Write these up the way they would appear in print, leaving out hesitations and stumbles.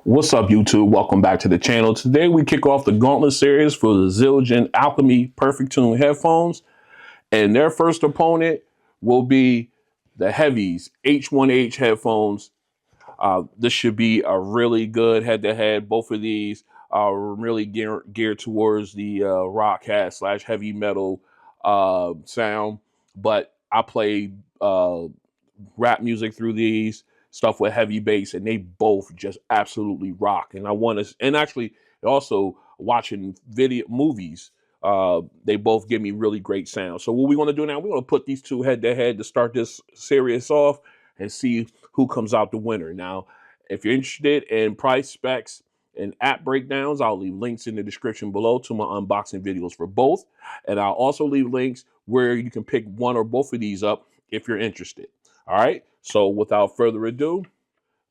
What's up, YouTube? Welcome back to the channel. Today we kick off the Gauntlet Series for the Zildjian ALCHEM-E Perfect Tune headphones, and their first opponent will be the Heavys H1H headphones. This should be a really good head-to-head. Both of these are really geared towards the rock hat slash heavy metal sound, but I play rap music through these, stuff with heavy bass, and they both just absolutely rock. And I want to, and actually also watching video movies, they both give me really great sound. So what we want to do now, we're going to put these two head to head to start this series off and see who comes out the winner. Now, if you're interested in price, specs, and app breakdowns, I'll leave links in the description below to my unboxing videos for both. And I'll also leave links where you can pick one or both of these up if you're interested. All right, so without further ado,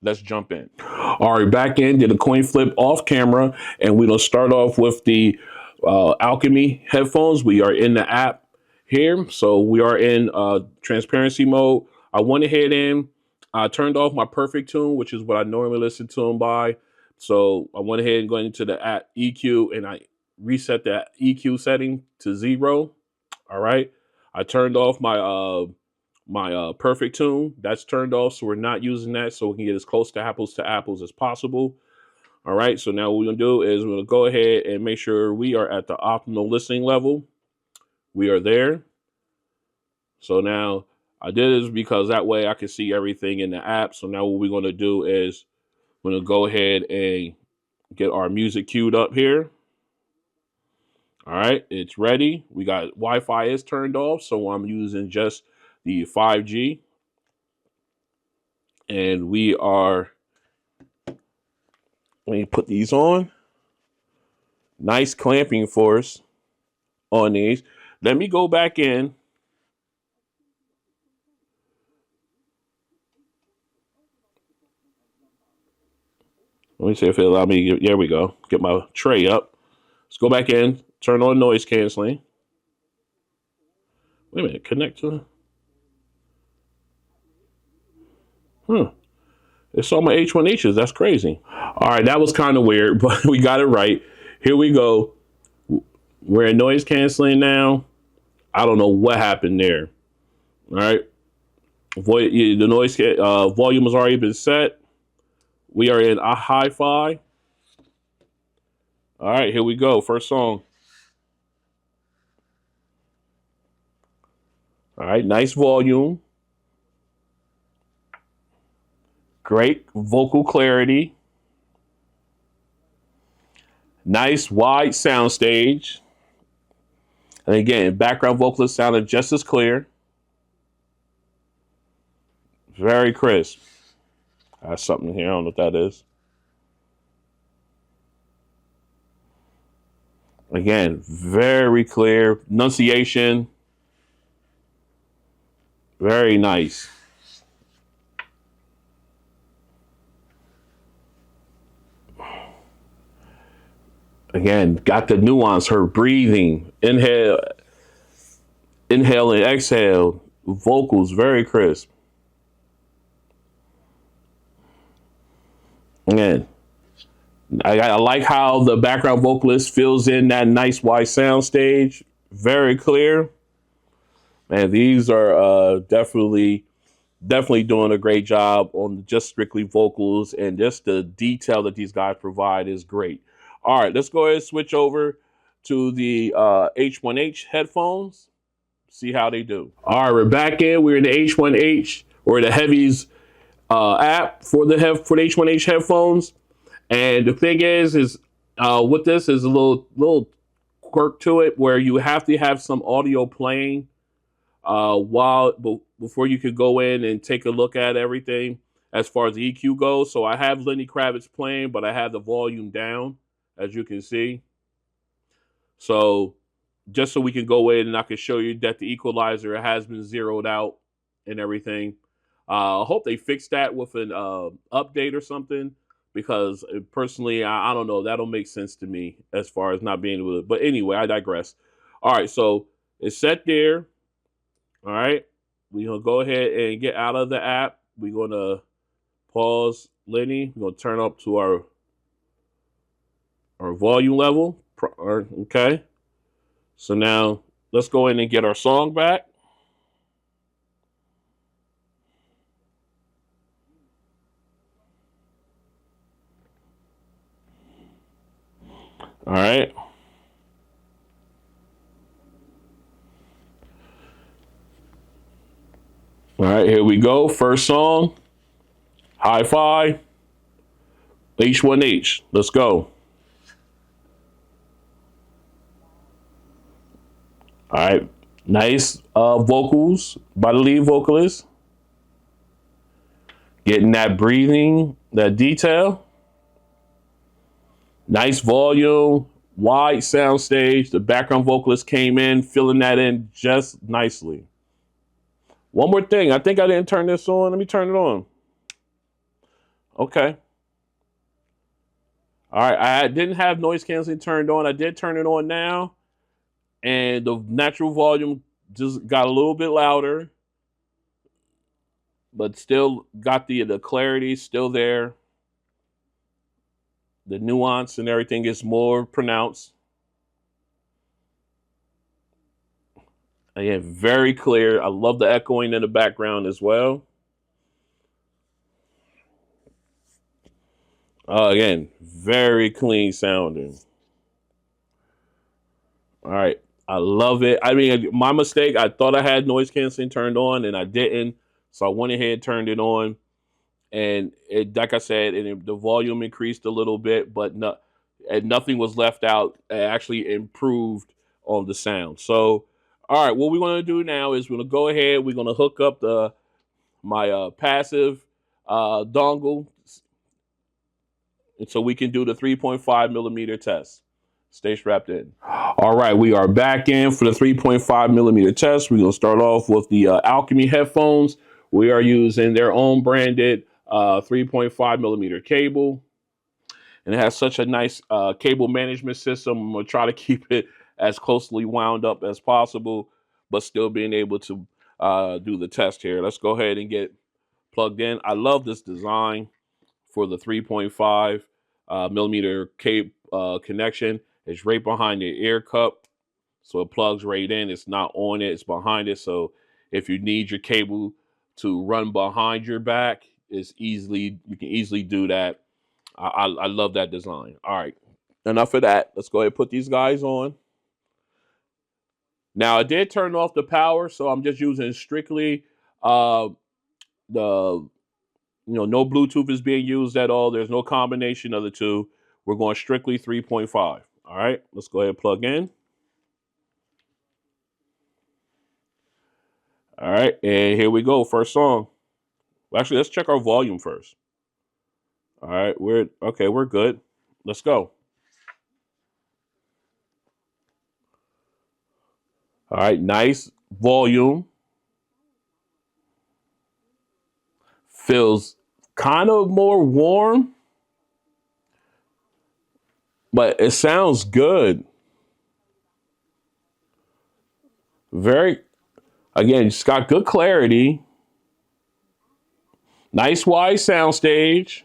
let's jump in. All right, back in, did a coin flip off camera, and we're gonna start off with the Alchemy headphones. We are in the app here, so we are in transparency mode. I went ahead and turned off my perfect tune, which is what I normally listen to them by. So I went ahead and went into the app EQ, and I reset that EQ setting to 0. All right, I turned off my perfect tune. That's turned off, so we're not using that, so we can get as close to apples as possible. All right, so now what we're gonna do is we're gonna go ahead and make sure we are at the optimal listening level. We are there. So now I did this because that way I can see everything in the app. So now what we're gonna do is we're gonna go ahead and get our music queued up here. All right, it's ready. We got Wi-Fi is turned off, so I'm using just the 5G. And we are, let me put these on. Nice clamping force on these. Let me go back in. Let me see if it allow me. There we go. Get my tray up. Let's go back in. Turn on noise canceling. Wait a minute. Connect to. It's all my H1Hs. That's crazy. All right, that was kind of weird, but we got it right. Here we go. We're in noise canceling now. I don't know what happened there. All right. The noise volume has already been set. We are in a hi-fi. All right, here we go. First song. All right, nice volume. Great vocal clarity. Nice wide sound stage. And again, background vocalist sounded just as clear. Very crisp. That's something here. I don't know what that is. Again, very clear. Enunciation. Very nice. Again, got the nuance, her breathing, inhale and exhale, vocals very crisp. Again, I like how the background vocalist fills in that nice wide sound stage, very clear. Man, these are definitely doing a great job on just strictly vocals, and just the detail that these guys provide is great. All right, let's go ahead and switch over to the H1H headphones, see how they do. All right, we're back in. We're in the H1H, or the Heavys app for the H1H headphones. And the thing is with this is a little quirk to it, where you have to have some audio playing before you could go in and take a look at everything as far as the EQ goes. So I have Lenny Kravitz playing, but I have the volume down, as you can see. So just so we can go in and I can show you that the equalizer has been zeroed out and everything. I hope they fix that with an update or something, because personally, I don't know. That don't make sense to me as far as not being able to. But anyway, I digress. All right, so it's set there. All right, we're going to go ahead and get out of the app. We're going to pause Lenny. We're going to turn up to our our volume level. Okay. So now let's go in and get our song back. All right. All right, here we go. First song, Hi-Fi, H1H. Let's go. All right. Nice vocals by the lead vocalist. Getting that breathing, that detail. Nice volume, wide sound stage. The background vocalist came in, filling that in just nicely. One more thing. I think I didn't turn this on. Let me turn it on. Okay. All right. I didn't have noise canceling turned on. I did turn it on now. And the natural volume just got a little bit louder, but still got the clarity still there. The nuance and everything is more pronounced. Again, very clear. I love the echoing in the background as well. Again, very clean sounding. All right. I love it. I mean, my mistake, I thought I had noise canceling turned on and I didn't. So I went ahead, turned it on. And it, like I said, the volume increased a little bit, but and nothing was left out. It actually improved on the sound. So, all right, what we're going to do now is we're going to go ahead. We're going to hook up my passive dongle, and so we can do the 3.5 millimeter test. Stay strapped in. All right, we are back in for the 3.5 millimeter test. We're going to start off with the Alchemy headphones. We are using their own branded 3.5 millimeter cable. And it has such a nice cable management system. I'm going to try to keep it as closely wound up as possible, but still being able to do the test here. Let's go ahead and get plugged in. I love this design for the 3.5 millimeter cable connection. It's right behind the ear cup, so it plugs right in. It's not on it, it's behind it. So if you need your cable to run behind your back, you can easily do that. I love that design. All right, enough of that. Let's go ahead and put these guys on. Now I did turn off the power, so I'm just using strictly the no Bluetooth is being used at all. There's no combination of the two. We're going strictly 3.5. All right, let's go ahead and plug in. All right, and here we go. First song. Well, actually, let's check our volume first. All right, we're good. Let's go. All right, nice volume. Feels kind of more warm, but it sounds good. Again, it's got good clarity. Nice wide soundstage.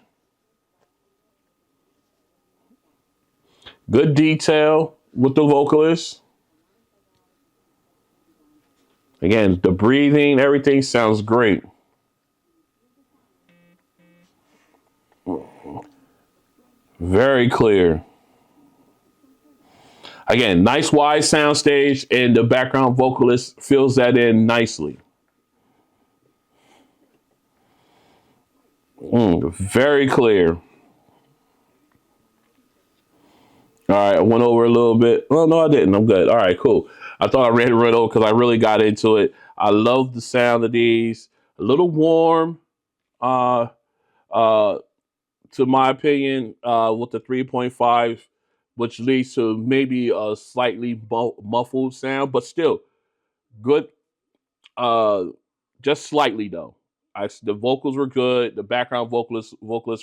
Good detail with the vocalist. Again, the breathing, everything sounds great. Very clear. Again, nice wide soundstage, and the background vocalist fills that in nicely. Very clear. All right, I went over a little bit. Oh, no, I didn't. I'm good. All right, cool. I thought I read it right over because I really got into it. I love the sound of these. A little warm, uh, to my opinion, with the 3.5, which leads to maybe a slightly muffled sound, but still good. Uh, just slightly though. The vocals were good. The background vocalists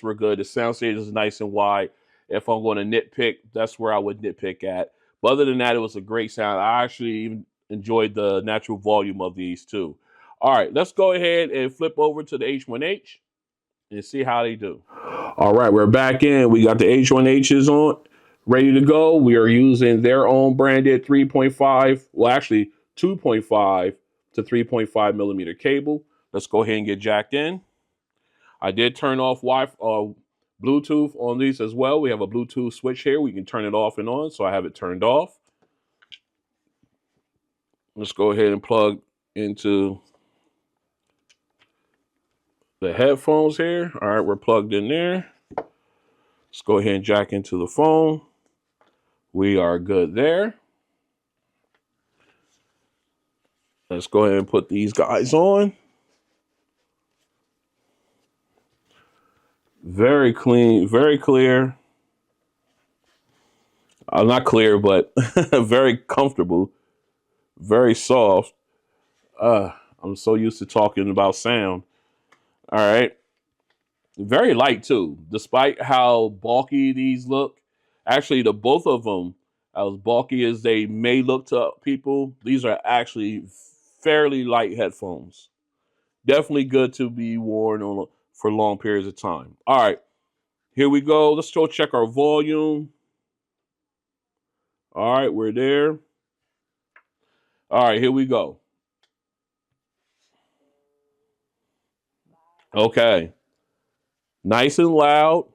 were good. The sound stage is nice and wide. If I'm going to nitpick, that's where I would nitpick at. But other than that, it was a great sound. I actually even enjoyed the natural volume of these too. All right, let's go ahead and flip over to the H1H and see how they do. All right, we're back in. We got the H1Hs on. ready to go. We are using their own branded 3.5, well, actually 2.5 to 3.5 millimeter cable. Let's go ahead and get jacked in. I did turn off Bluetooth on these as well. We have a Bluetooth switch here. We can turn it off and on, so I have it turned off. Let's go ahead and plug into the headphones here. All right, we're plugged in there. Let's go ahead and jack into the phone. We are good there. Let's go ahead and put these guys on. Very clean, very clear. Not clear, but very comfortable, very soft. I'm so used to talking about sound. All right. Very light too, despite how bulky these look. Actually, the both of them, as bulky as they may look to people, these are actually fairly light headphones. Definitely good to be worn on for long periods of time. All right, here we go. Let's go check our volume. All right, we're there. All right, here we go. Okay. Nice and loud.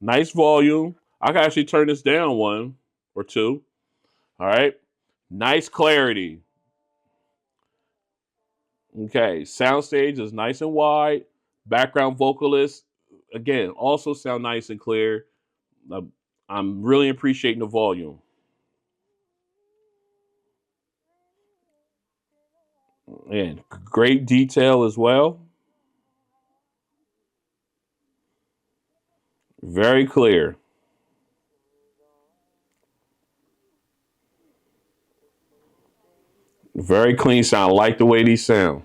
Nice volume. I can actually turn this down one or two. All right. Nice clarity. Okay. Soundstage is nice and wide. Background vocalist, again, also sound nice and clear. I'm really appreciating the volume. And great detail as well. Very clear. Very clean sound. I like the way these sound.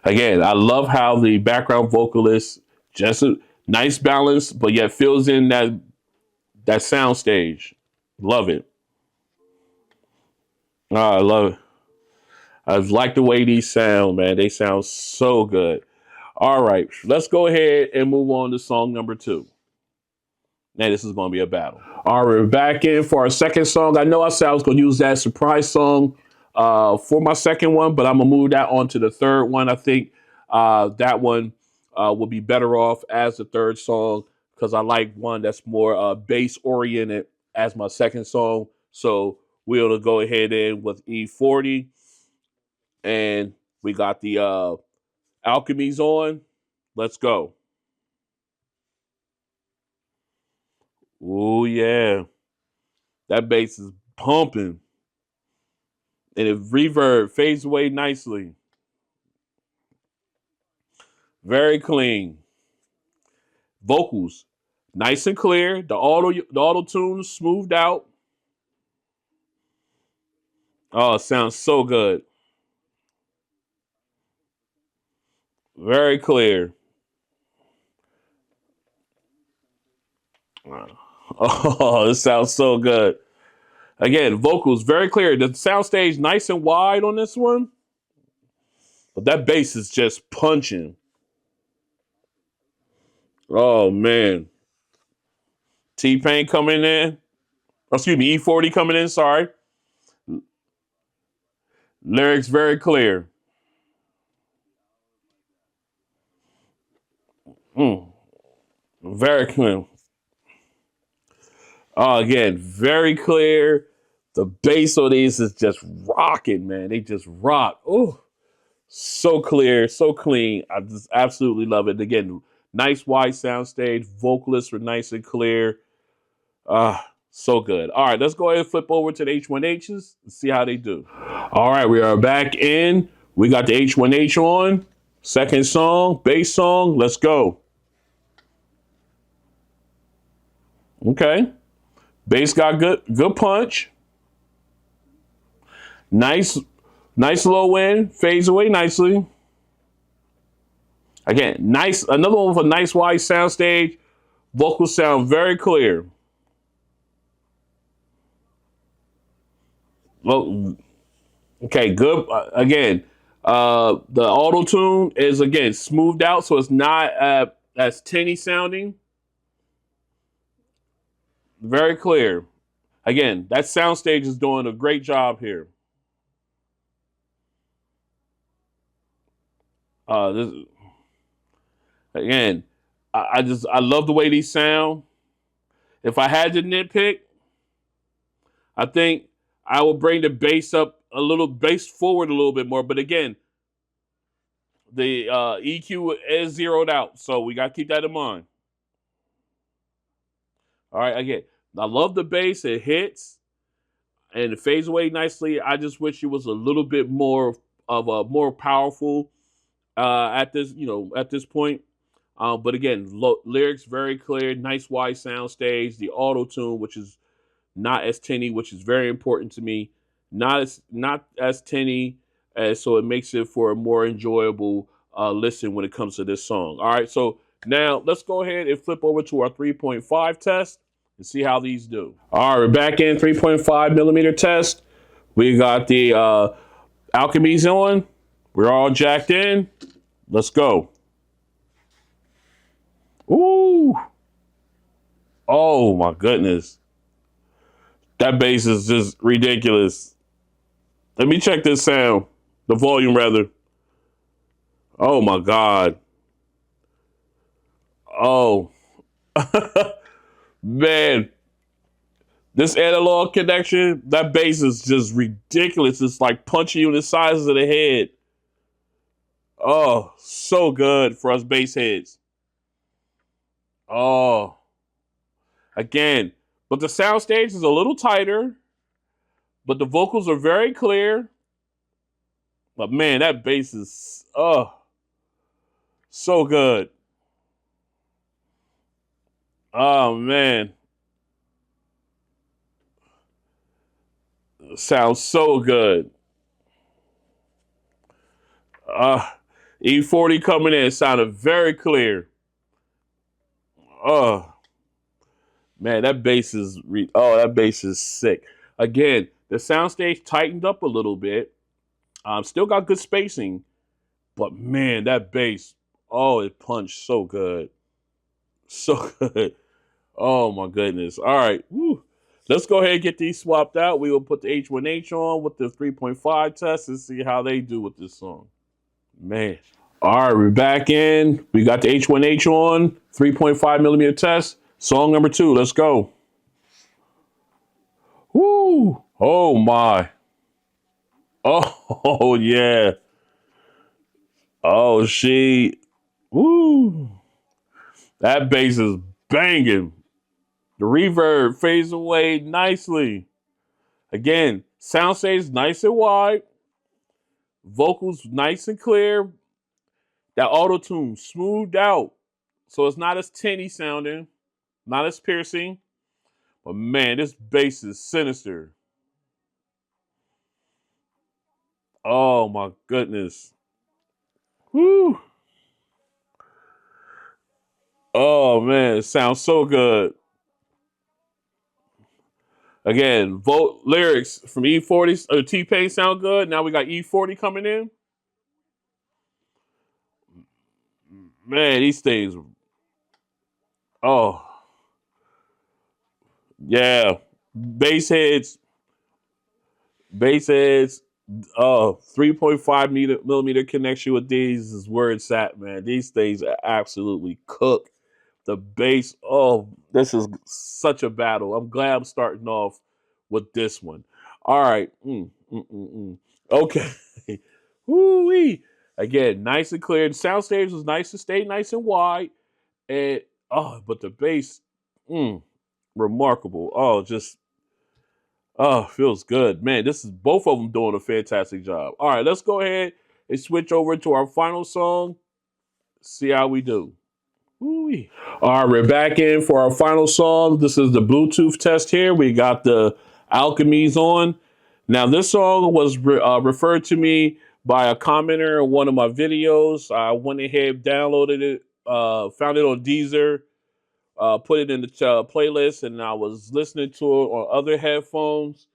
Again, I love how the background vocalist just a nice balance, but yet fills in that sound stage. Love it. Oh, I love it. I like the way these sound, man. They sound so good. All right, let's go ahead and move on to song number 2. Now, this is going to be a battle. All right, we're back in for our second song. I know I said I was going to use that surprise song for my second one, but I'm going to move that on to the third one. I think that one will be better off as the third song because I like one that's more bass oriented as my second song. So we'll go ahead in with E40. And we got the Alchemies on. Let's go. Oh, yeah. That bass is pumping. And it reverb fades away nicely. Very clean. Vocals, nice and clear. The auto tune smoothed out. Oh, it sounds so good. Very clear. Oh, it sounds so good. Again, vocals very clear. The soundstage nice and wide on this one, but that bass is just punching. Oh man, T-Pain coming in. Oh, excuse me, E40 coming in. Sorry, lyrics very clear. Mm, very clear. Again, very clear. The bass on these is just rocking, man. They just rock. Oh, so clear, so clean. I just absolutely love it. Again, nice wide soundstage. Vocalists were nice and clear. So good. All right, let's go ahead and flip over to the H1Hs and see how they do. All right, we are back in. We got the H1H on. Second song, bass song. Let's go. Okay. Bass got good punch. Nice low end. Fades away nicely. Again, nice. Another one with a nice wide soundstage. Vocals sound very clear. Well, okay, good. Again, the auto tune is again smoothed out, so it's not as tinny sounding. Very clear. Again, that soundstage is doing a great job here. This again, I love the way these sound. If I had to nitpick, I think I will bring the bass up a little, bass forward a little bit more. But again, the EQ is zeroed out, so we got to keep that in mind. All right, again, I love the bass; it hits and it fades away nicely. I just wish it was a little bit more of a more powerful at this, at this point. But again, lyrics very clear, nice wide sound stage. The auto tune, which is not as tinny, which is very important to me. Not as tinny, as so it makes it for a more enjoyable listen when it comes to this song. All right, so now let's go ahead and flip over to our 3.5 test and see how these do. All right, we're back in 3.5 millimeter test. We got the Alchemies on. We're all jacked in. Let's go. Ooh. Oh my goodness. That bass is just ridiculous. Let me check this sound. The volume, rather. Oh my God. Oh. Man. This analog connection, that bass is just ridiculous. It's like punching you in the sides of the head. Oh, so good for us bass heads. Oh. Again. But the soundstage is a little tighter. But the vocals are very clear. But man, that bass is so good. Oh man. Sounds so good. E40 coming in sounded very clear. Oh man, that bass is sick. Again, the soundstage tightened up a little bit. Still got good spacing, but man, that bass, it punched so good. So good. Oh my goodness. All right. Woo. Let's go ahead and get these swapped out. We will put the H1H on with the 3.5 test and see how they do with this song. Man. All right, we're back in. We got the H1H on, 3.5 millimeter test. Song number 2. Let's go. Woo. Oh my. Oh yeah. Oh woo. That bass is banging. The reverb fades away nicely. Again, sound stays nice and wide. Vocals nice and clear. That auto tune smoothed out. So it's not as tinny sounding, not as piercing. But man, this bass is sinister. Oh my goodness. Woo. Oh man, it sounds so good. Again, lyrics from E40 or T-Pain sound good. Now we got E40 coming in. Man, these things. Oh, yeah. Bass heads. Bass heads. 3.5 millimeter connection with these is where it's at, man. These things are absolutely cooked. The bass, this is such a battle. I'm glad I'm starting off with this one. All right. Okay. Woo-wee. Again, nice and clear. The soundstage was nice and stay nice and wide. And but the bass, remarkable. Feels good. Man, this is both of them doing a fantastic job. All right, let's go ahead and switch over to our final song. See how we do. Woo-wee. All right, we're back in for our final song. This is the Bluetooth test here. We got the Alchemies on. Now, this song was referred to me by a commenter in one of my videos. I went ahead, downloaded it, found it on Deezer, put it in the playlist, and I was listening to it on other headphones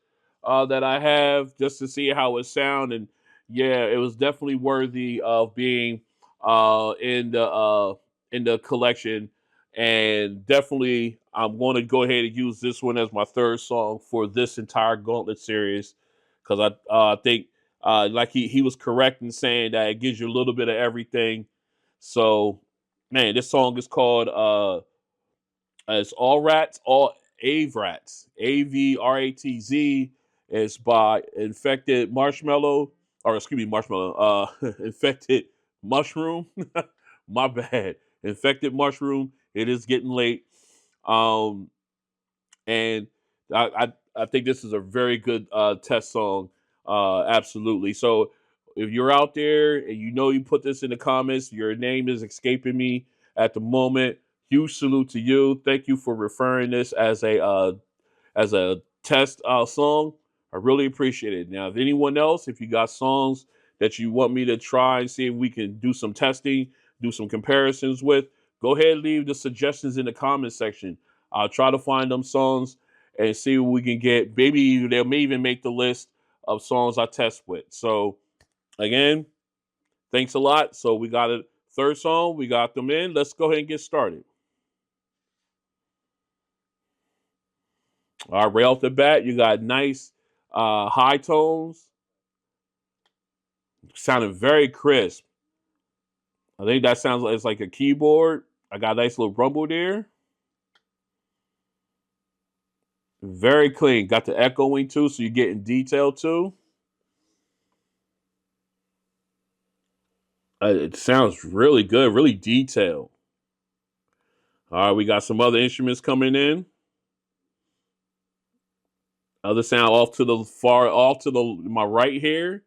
that I have just to see how it sounded. And yeah, it was definitely worthy of being in the collection. And definitely, I'm going to go ahead and use this one as my third song for this entire Gauntlet series because I think like he was correct in saying that it gives you a little bit of everything. So, man, this song is called it's All Rats, All Avrats, Avratz. It's by Infected Marshmallow, or excuse me, Marshmallow, Infected Mushroom. My bad. Infected Mushroom. It is getting late. Um, and I think this is a very good test song. Absolutely. So if you're out there and you know you put this in the comments, your name is escaping me at the moment. Huge salute to you. Thank you for referring this as a test song. I really appreciate it. Now, if anyone else, if you got songs that you want me to try and see if we can do some testing, do some comparisons with, go ahead and leave the suggestions in the comment section. I'll try to find them songs and see what we can get. Maybe they may even make the list of songs I test with. So again, thanks a lot. So we got a third song. We got them in. Let's go ahead and get started. All right, right off the bat, you got nice high tones, sounding very crisp. I think that sounds like it's like a keyboard. I got a nice little rumble there. Very clean. Got the echoing too, so you're getting detail too. It sounds really good, really detailed. All right, we got some other instruments coming in. Other sound off to the far, off to the my right here.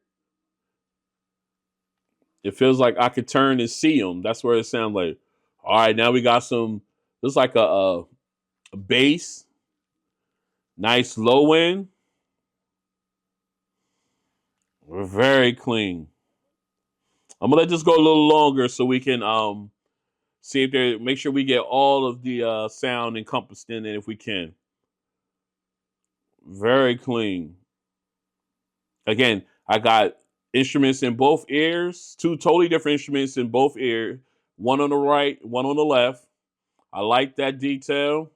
It feels like I could turn and see them. That's where it sounds like. All right, now we got some. Looks like a bass. Nice low end. Very clean. I'm gonna let this go a little longer so we can see if there. Make sure we get all of the sound encompassed in it if we can. Very clean. Again, I got instruments in both ears, two totally different instruments in both ears, one on the right, one on the left. I like that detail.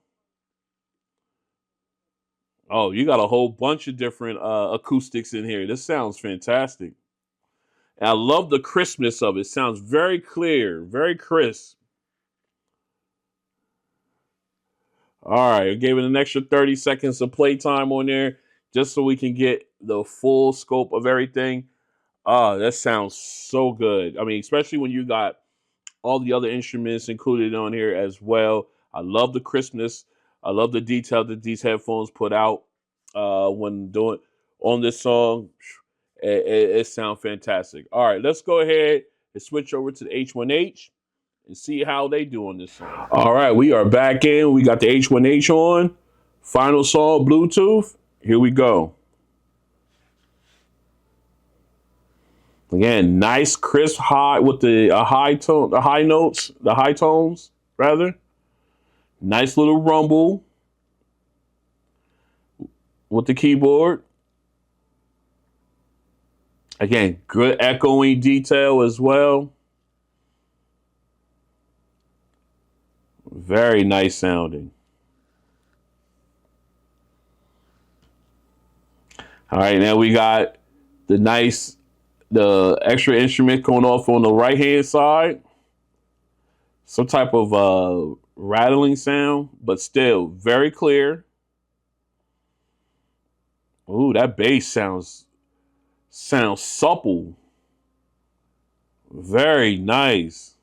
Oh, you got a whole bunch of different acoustics in here. This sounds fantastic. And I love the crispness of it. Sounds very clear, very crisp. All right, I gave it an extra 30 seconds of playtime on there just so we can get the full scope of everything. That sounds so good. I mean, especially when you got all the other instruments included on here as well. I love the crispness. I love the detail that these headphones put out when doing on this song. It sounds fantastic. All right, let's go ahead and switch over to the H1H and see how they do on this song. All right, we are back in. We got the H1H on. Final song, Bluetooth. Here we go. Again, nice crisp high with the high tone, the high notes, the high tones rather. Nice little rumble with the keyboard. Again, good echoing detail as well. Very nice sounding. All right, now we got the extra instrument going off on the right hand side. Some type of rattling sound, but still very clear. Ooh, that bass sounds supple. Very nice.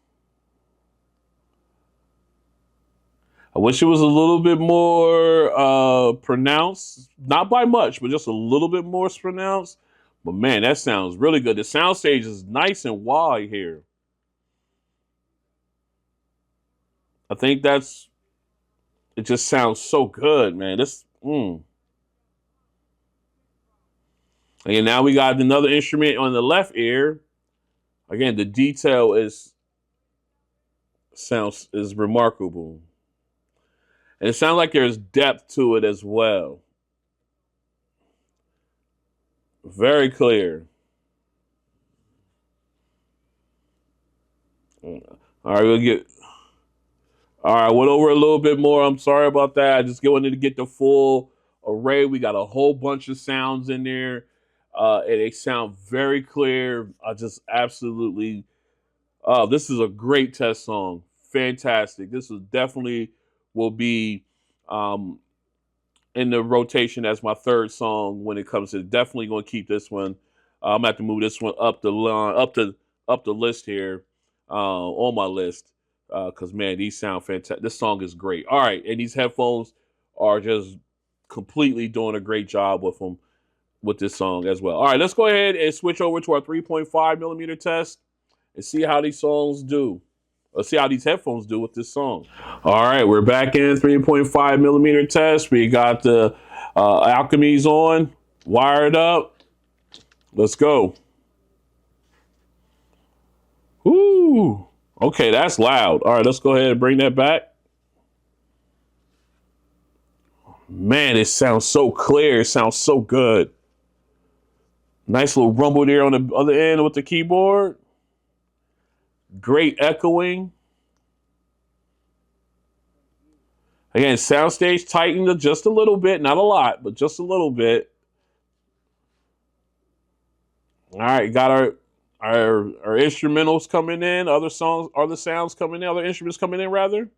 I wish it was a little bit more pronounced, not by much, but just a little bit more pronounced. But man, that sounds really good. The sound stage is nice and wide here. I think it just sounds so good, man. And now we got another instrument on the left ear. Again, the detail is remarkable. And it sounds like there's depth to it as well. Very clear. All right, All right, went over a little bit more. I'm sorry about that. I just wanted to get the full array. We got a whole bunch of sounds in there, and they sound very clear. I just absolutely. This is a great test song. Fantastic. This is definitely will be um, in the rotation as my third song when it comes to definitely going to keep this one. I'm gonna have to move this one up the line, up the list here on my list because man, these sound fantastic. This song is great. All right, and these headphones are just completely doing a great job with them with this song as well. All right, let's go ahead and switch over to our 3.5 millimeter test and see how these songs do. Let's see how these headphones do with this song. All right, we're back in 3.5 millimeter test. We got the Alchemies on, wired up. Let's go. Ooh, okay, that's loud. All right, let's go ahead and bring that back. Man, it sounds so clear. It sounds so good. Nice little rumble there on the other end with the keyboard. Great echoing. Again, soundstage tightened just a little bit, not a lot, but just a little bit. All right, got our instrumentals coming in, other sounds coming in, other instruments coming in rather.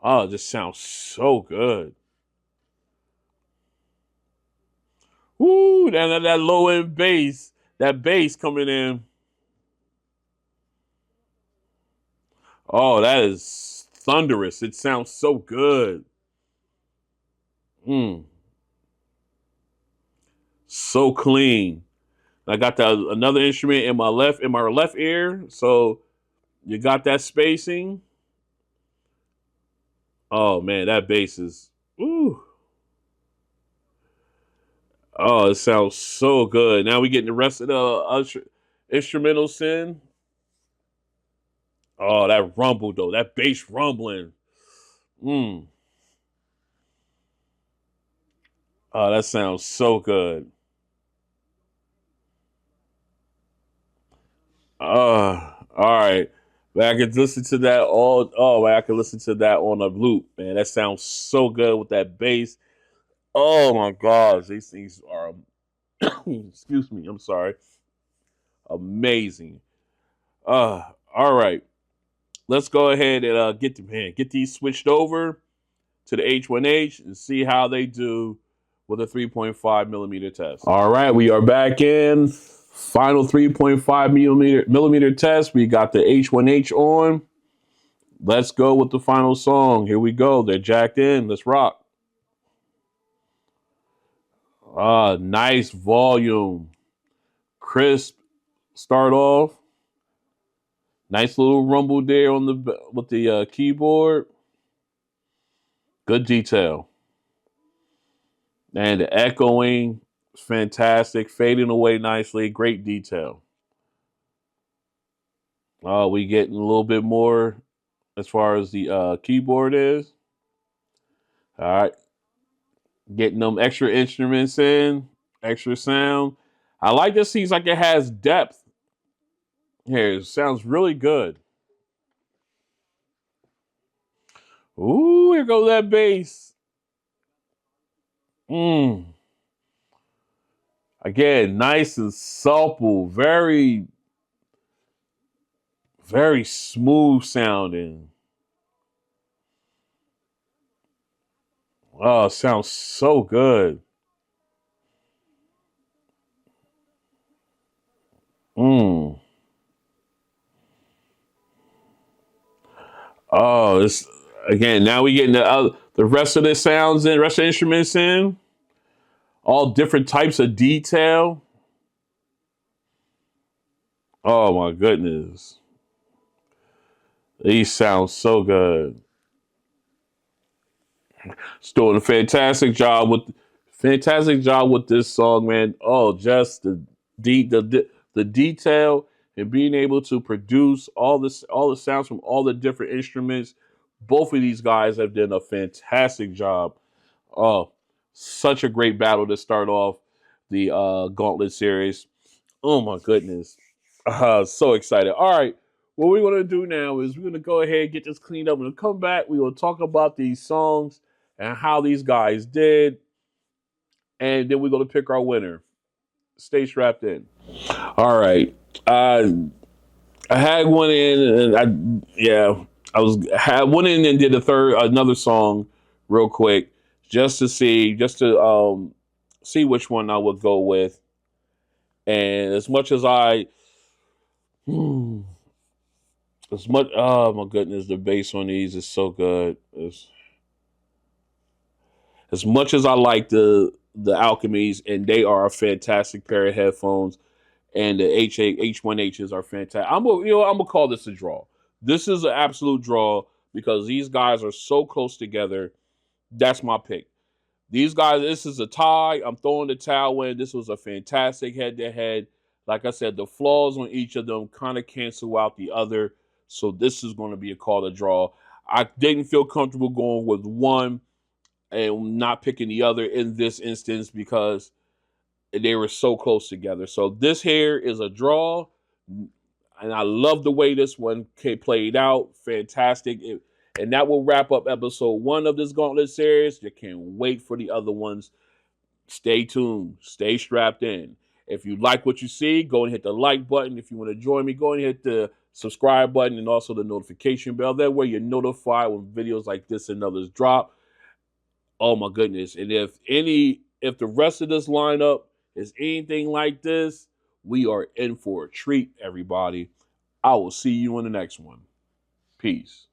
Oh, it just sounds so good. Woo, that low end bass, that bass coming in. Oh, that is thunderous. It sounds so good. Mm, so clean. I got another instrument in my left ear, so you got that spacing. Oh man, that bass is ooh. Oh, it sounds so good. Now we getting the rest of the instrumentals in. Oh, that rumble though, that bass rumbling. Mm. Oh, that sounds so good. All right. Man, I could listen to that all. Oh, man, I could listen to that on a loop, man. That sounds so good with that bass. Oh my gosh, these things are. Excuse me. I'm sorry. Amazing. All right. Let's go ahead and get these switched over to the H1H and see how they do with a 3.5 millimeter test. All right, we are back in final 3.5 millimeter test. We got the H1H on. Let's go with the final song. Here we go. They're jacked in. Let's rock. Nice volume. Crisp start off. Nice little rumble there on the with the keyboard. Good detail. And the echoing, fantastic. Fading away nicely. Great detail. We getting a little bit more as far as the keyboard is. All right. Getting them extra instruments in, extra sound. I like this. Seems like it has depth. Here, it sounds really good. Ooh, here goes that bass. Mm. Again, nice and supple, very, very smooth sounding. Oh, it sounds so good. Mm. Oh, this again. Now we getting the rest of the sounds in, rest of the instruments in, all different types of detail. Oh my goodness, these sound so good. It's doing a fantastic job with this song, man. Oh, just the detail and being able to produce all the sounds from all the different instruments. Both of these guys have done a fantastic job. Oh, such a great battle to start off the Gauntlet Series. Oh my goodness, so excited! All right, what we're gonna do now is we're gonna go ahead and get this cleaned up. We're gonna come back. We're gonna talk about these songs and how these guys did, and then we're gonna pick our winner. Stay strapped in. All right. I had one in, and I had one in and did another song real quick just to see which one I would go with. And as much as oh my goodness, the bass on these is so good. As much as I like the Alchemies, and they are a fantastic pair of headphones, and the H1Hs are fantastic. I'm gonna call this a draw. This is an absolute draw because these guys are so close together. That's my pick. These guys, this is a tie. I'm throwing the towel in. This was a fantastic head-to-head. Like I said, the flaws on each of them kind of cancel out the other. So this is going to be a call to draw. I didn't feel comfortable going with one and not picking the other in this instance because they were so close together. So this here is a draw. And I love the way this one played out. Fantastic. And that will wrap up episode 1 of this Gauntlet series. You can't wait for the other ones. Stay tuned. Stay strapped in. If you like what you see, go and hit the like button. If you want to join me, go and hit the subscribe button and also the notification bell. That way you're notified when videos like this and others drop. Oh my goodness. And if the rest of this lineup is anything like this, we are in for a treat, everybody. I will see you in the next one. Peace.